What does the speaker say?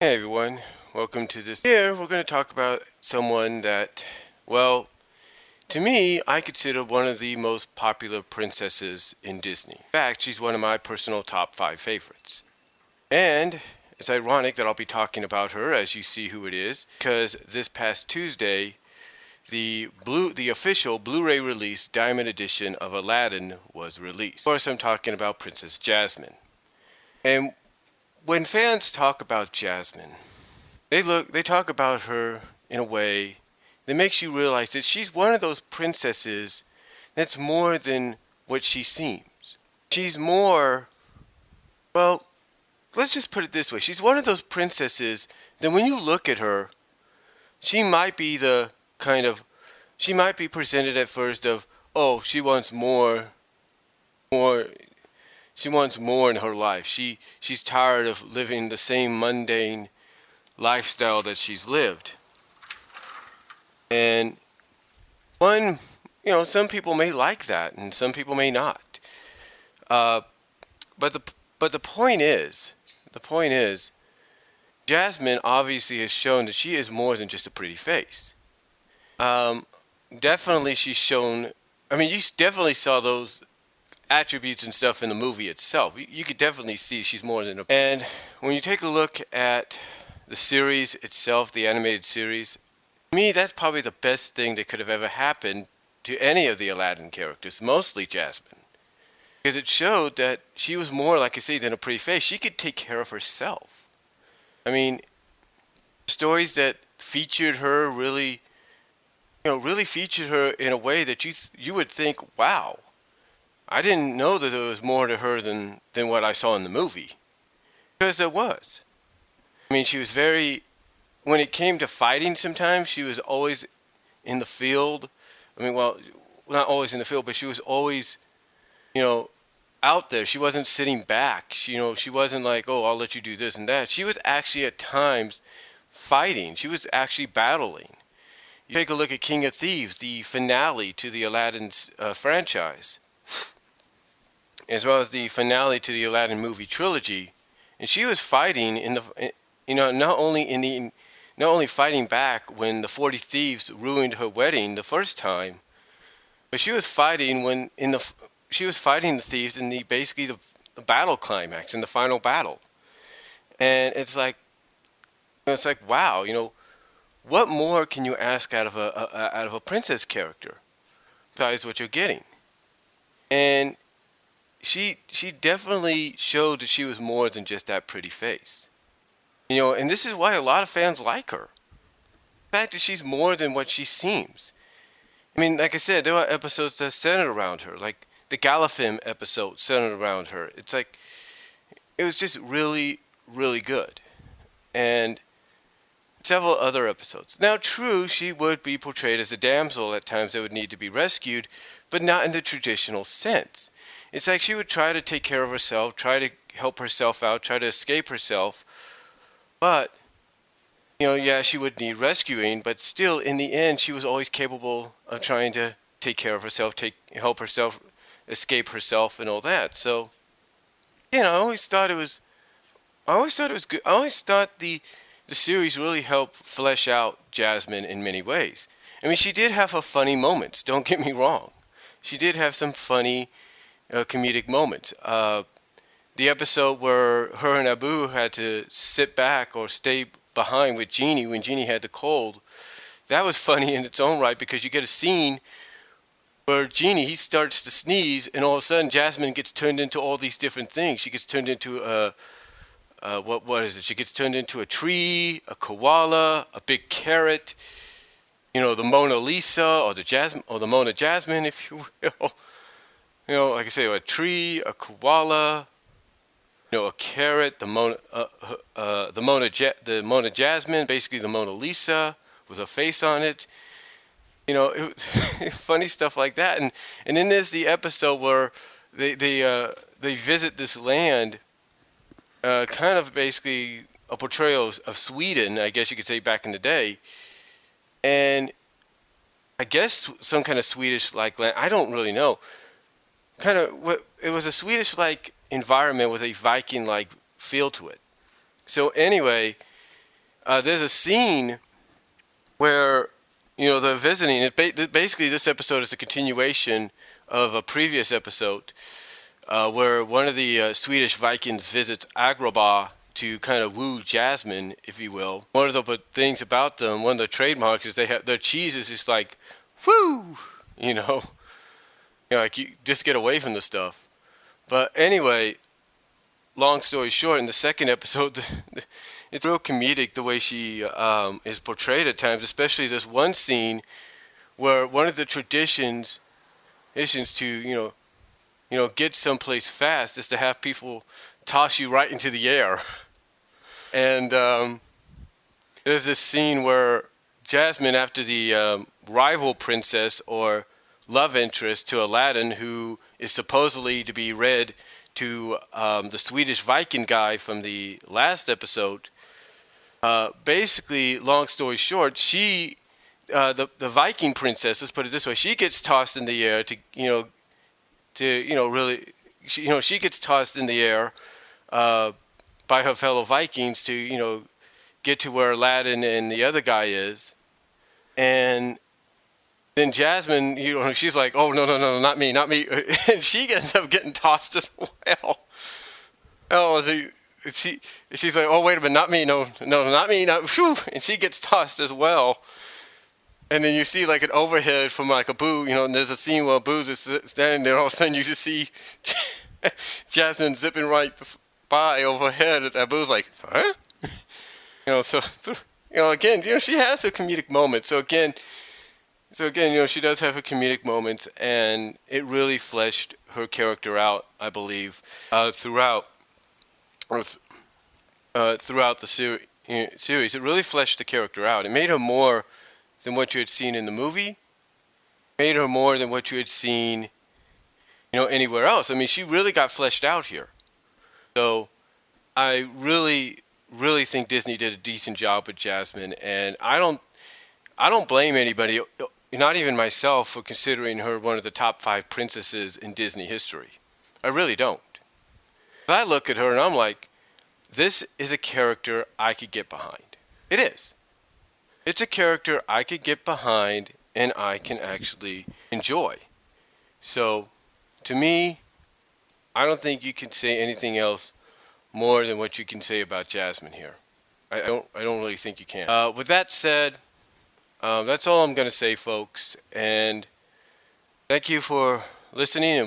Hey everyone, welcome to this. Here we're going to talk about someone that, well, to me, I consider one of the most popular princesses in Disney. In fact, she's one of my personal top 5 favorites. And it's ironic that I'll be talking about her as you see who it is, because this past Tuesday, the official Blu-ray release Diamond Edition of Aladdin was released. Of course, I'm talking about Princess Jasmine. And when fans talk about Jasmine, they talk about her in a way that makes you realize that she's one of those princesses that's more than what she seems. She's more, well, let's just put it this way. She's one of those princesses that when you look at her, she might be she might be presented at first of, oh, she wants more, she wants more in her life. She's tired of living the same mundane lifestyle that she's lived. And one, some people may like that, and some people may not. Uh, but the point is, Jasmine obviously has shown that she is more than just a pretty face. Um, Definitely, she's shown. I mean, you definitely saw those attributes and stuff in the movie itself. You could definitely see she's more than a. And when you take a look at the series itself, the animated series, to me, that's probably the best thing that could have ever happened to any of the Aladdin characters, mostly Jasmine. Because it showed that she was more, like I say, than a pretty face. She could take care of herself. I mean, stories that featured her really featured her in a way that you would think, wow, I didn't know that there was more to her than what I saw in the movie. Because there was. I mean, she was when it came to fighting sometimes, she was always in the field. I mean, well, not always in the field, but she was always, you know, out there. She wasn't sitting back. She wasn't like, oh, I'll let you do this and that. She was actually at times fighting. She was actually battling. You take a look at King of Thieves, the finale to the Aladdin's franchise, as well as the finale to the Aladdin movie trilogy, and she was fighting not only fighting back when the 40 thieves ruined her wedding the first time, but she was fighting she was fighting the thieves in the battle climax in the final battle, and it's like wow, what more can you ask out of a princess character besides what you're getting? And she definitely showed that she was more than just that pretty face. And this is why a lot of fans like her. The fact that she's more than what she seems. I mean, like I said, there are episodes that centered around her, like the Galafim episode centered around her. It was just really, really good. And several other episodes. Now, true, she would be portrayed as a damsel at times that would need to be rescued, but not in the traditional sense. It's like she would try to take care of herself, try to help herself out, try to escape herself, but, yeah, she would need rescuing, but still, in the end, she was always capable of trying to take care of herself, help herself, escape herself, and all that. So, I always thought it was good. I always thought the series really helped flesh out Jasmine in many ways. I mean, she did have her funny moments, don't get me wrong. She did have some funny comedic moments. The episode where her and Abu had to sit back or stay behind with Genie when Genie had the cold, that was funny in its own right because you get a scene where Genie, he starts to sneeze and all of a sudden Jasmine gets turned into all these different things. She gets turned into what is it? She gets turned into a tree, a koala, a big carrot, the Mona Lisa or the Mona Jasmine, if you will. Like I say, a tree, a koala, a carrot, the Mona Jasmine, basically the Mona Lisa with a face on it. It was funny stuff like that. And then there's the episode where they visit this land, kind of basically a portrayal of Sweden, I guess you could say, back in the day. And I guess some kind of Swedish-like land. I don't really know. It was a Swedish-like environment with a Viking-like feel to it. So anyway, there's a scene where they're visiting. Basically, this episode is a continuation of a previous episode where one of the Swedish Vikings visits Agrabah to kind of woo Jasmine, if you will. One of the things about them, one of the trademarks is they have their cheese is just like, woo, like you just get away from the stuff. But anyway, long story short, in the second episode, it's real comedic the way she is portrayed at times, especially this one scene where one of the traditions to get someplace fast is to have people toss you right into the air. And there's this scene where Jasmine, after the rival princess or love interest to Aladdin, who is supposedly to be read to the Swedish Viking guy from the last episode, basically, long story short, the Viking princess, let's put it this way, she gets tossed in the air she gets tossed in the air by her fellow Vikings to get to where Aladdin and the other guy is, and then Jasmine, she's like, oh no, not me, and she ends up getting tossed as well. Oh, she's like, oh wait a minute, not me, no, not me, not, whew, and she gets tossed as well. And then you see like an overhead from like a Boo, and there's a scene where Boo's is standing there. All of a sudden, you just see Jasmine zipping right by overhead. And Boo's like, huh? Again, she has her comedic moments. So again, she does have her comedic moments, and it really fleshed her character out, I believe, throughout the series. It really fleshed the character out. It made her more than what you had seen in the movie, made her more than what you had seen, anywhere else. I mean, she really got fleshed out here. So I really, really think Disney did a decent job with Jasmine, and I don't blame anybody, not even myself, for considering her one of the top 5 princesses in Disney history. I really don't. I look at her and I'm like, this is a character I could get behind. It is. It's a character I could get behind and I can actually enjoy. So, to me, I don't think you can say anything else more than what you can say about Jasmine here. I don't really think you can. With that said, that's all I'm going to say, folks. And thank you for listening.